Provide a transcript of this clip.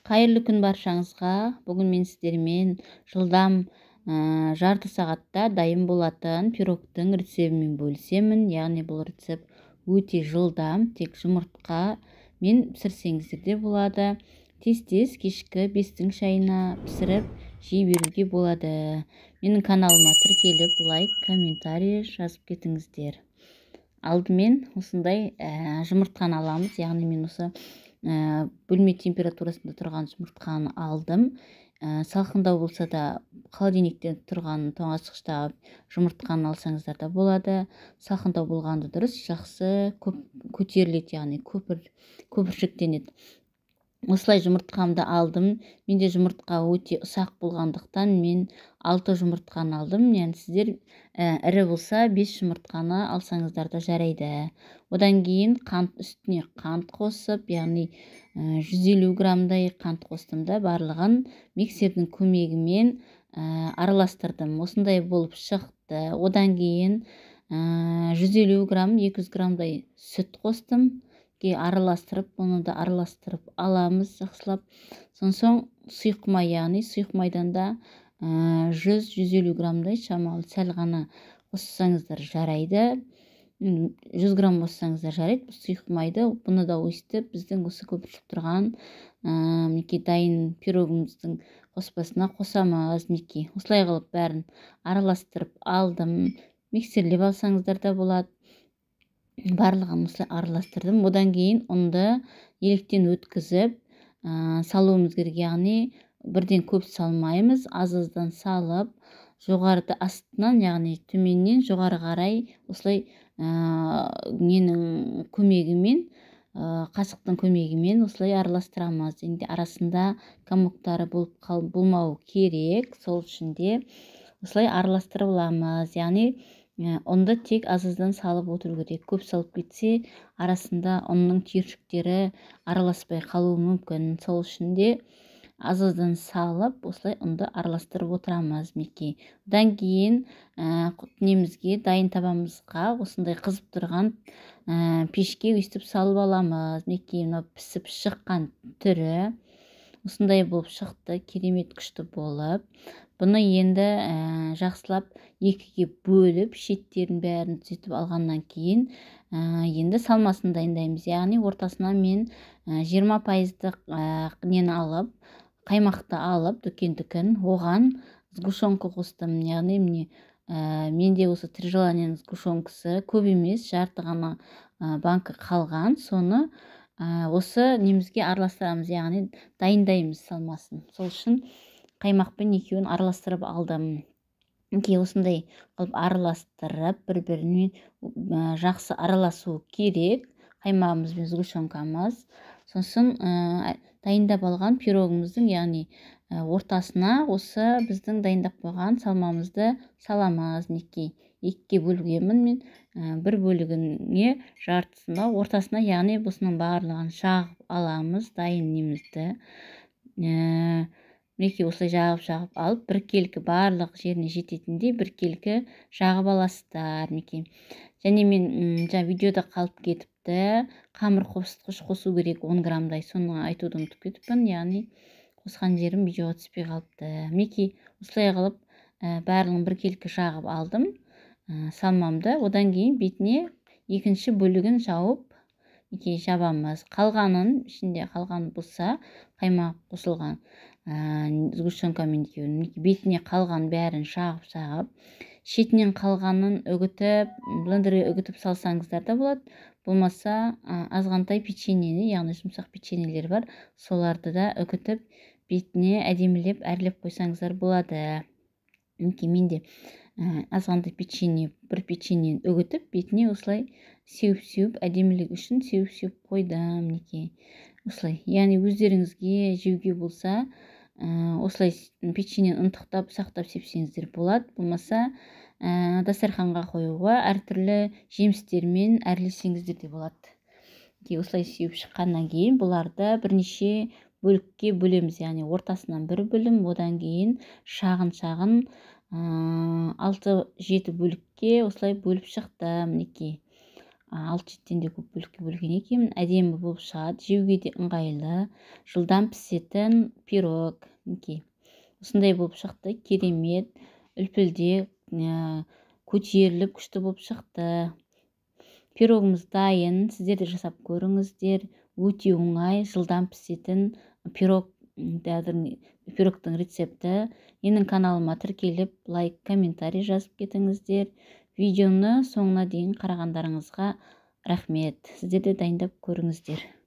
Қайырлы күн баршаңызға. Бүгін мен сіздермен жылдам жарты сағатта дайын болатын пирогтың рецебімен бөлісемін. Яғни бұл рецепт өте жылдам, тек жұмыртқа мен пісірсеңіздер де болады. Тез-тез кешкі 5-тің шайына пісіріп жей беруге болады. Менің каналыма тіркеліп, лайк, комментарий жазып кетіңіздер. Алдымен осындай жұмыртқаны аламыз. Яғни мен осы бөлме температурасында тұрған жұмыртқаны алдым. Салқындау болса да холодильникте тұрған тоңазытқыштағы жұмыртқаны алсаңыздар да болады. Салқындау болғанды дұрыс, жақсы көтеріледі, яғни көпіршіктенеді. Осылай жұмыртқамды алдым. Менде жұмыртқа өте ұсақ болғандықтан мен 6 жұмыртқаны алдым. Яғни сіздер ірі болса 5 жұмыртқаны алсаңыздар да жарайды. Одан кейін үстіне қант қосып, яғни 150 грамдай қант қостым да барлығын миксердің көмегімен араластырдым. Осындай болып шықты. Одан кейін 150 грамм, 200 грамдай сүт қостым. Араластырып, оны да араластырып аламыз жақсылап. Соң сұйық май, яғни сұйық майдан да 100-150 грамдай шамалы сәл ғана қоссаңыздар жарайды. 100 грамм қоссаңыздар жарайды. Сұйық майды, бұны да өстіп, біздің осы көпіршіп тұрған дайын пирогымыздың қоспасына қосамыз. Осылай қылып бәрін араластырып алдым. Миксерлеп алсаңыздар да болады. Барлығын осылай араластырдым. Одан кейін ұнды електен өткізіп салуымыз керек, яғни бірден көп салмаймыз, аз-аздан салып, жоғарыда астынан, яғни төменнен жоғары қарай осылай ненің көмегімен, қасықтың көмегімен осылай араластырамыз. Енді арасында комоктары болмау керек, сол үшін де осылай араластырып аламыз. Яғни ұнды тек аз-аздан салып отыру керек. Көп салып кетсе, арасында ұнның түйіршіктері араласпай қалуы мүмкін. Сол үшін де аз-аздан салып, осылай ұнды араластырып отырамыз. Одан кейін немізге, дайын табамызға осындай қызып тұрған пешке өстіп салып аламыз. Пісіп шыққан түрі осындай болып шықты, керемет күшті болып. Бұны енді жақсылап екіге бөліп, шеттерін бәрін түзетіп алғаннан кейін енді салмасын дайындаймыз. Яғни ортасына мен 20%-лық нені алып, қаймақты алып, дүкен, оған сгущенка қостым. Яғни менде осы 3 желанияның сгущенкасы көп емес, жарты ғана банка қалған. Соны осы немізге араластырамыз, яғни дайындаймыз салмасын. Сол үшін қаймақпен екеуін араластырып алдым. Осындай қылып араластырып, бір-бірімен жақсы араласу керек. Қаймағымыз бен сгущенкамыз. Сосын дайындап алған пирогымыздың, яғни ортасына осы біздің дайындап қойған салмамызды саламыз. Екіге бөлгенмін мен, бір бөлігіне жартысына, ортасына, яғни бұсының барлығын жағып аламыз, дайын немізді. Осылай жағып алып, біркелкі барлық жеріне жететіндей біркелкі жағып аласыздар. Және мен видеода қалып кетіпті. Қамыр қосқыш қосу керек 10 грамдай. Соны айтуды ұмытып кетіппін. Яғни қосқан жерім видеоға түспей қалыпты. Осылай қылып барлығын біркелкі жағып алдым салмамды. Одан кейін бетіне екінші бөлігін жауып жабамыз. Қалғанын, ішінде қалған болса, қаймақ қосылған сгущенкамен бетіне қалған бәрін жағып, шетінен қалғанын үгітіп, блендерге үгітіп салсаңыздар да болады. Болмаса азғантай печеньені, яғни жұмсақ печеньелер бар, соларды да үгітіп, бетіне әдемілеп, әрлеп қойсаңыздар болады. Менде азғантай бір печеньені үгітіп, бетіне осылай сеуіп, әдемілік үшін сеуіп қойдым. Осылай, яғни өздеріңізге жеуге болса, осылай печеньені ынтықтап, сақтап сепсеңіздер болады. Болмаса дастарханға қоюға әртүрлі жемістермен әрлесеңіздер де болады. Осылай сеуіп шыққаннан кейін бұларды бірнеше бөлікке бөлеміз. Яғни ортасынан бір бөлім, одан кейін шағын 6-7 бөлікке осылай бөліп шықтым. алты жеттен де көп бөлікке бөлген екенмін. Әдемі болып шығады, жеуге де ыңғайлы, жылдам пісетін пирог. Мінекей осындай болып шықты, керемет, үлпілдек, көтеріліп күшті болып шықты. Пирогымыз дайын, сіздер де жасап көріңіздер. Өте оңай, жылдам пісетін пирогтың рецепті. Менің каналыма тіркеліп, лайк, комментарий жазып кетіңіздер. Видеоны соңына дейін қарағандарыңызға рахмет. Сіздер де дайындап көріңіздер.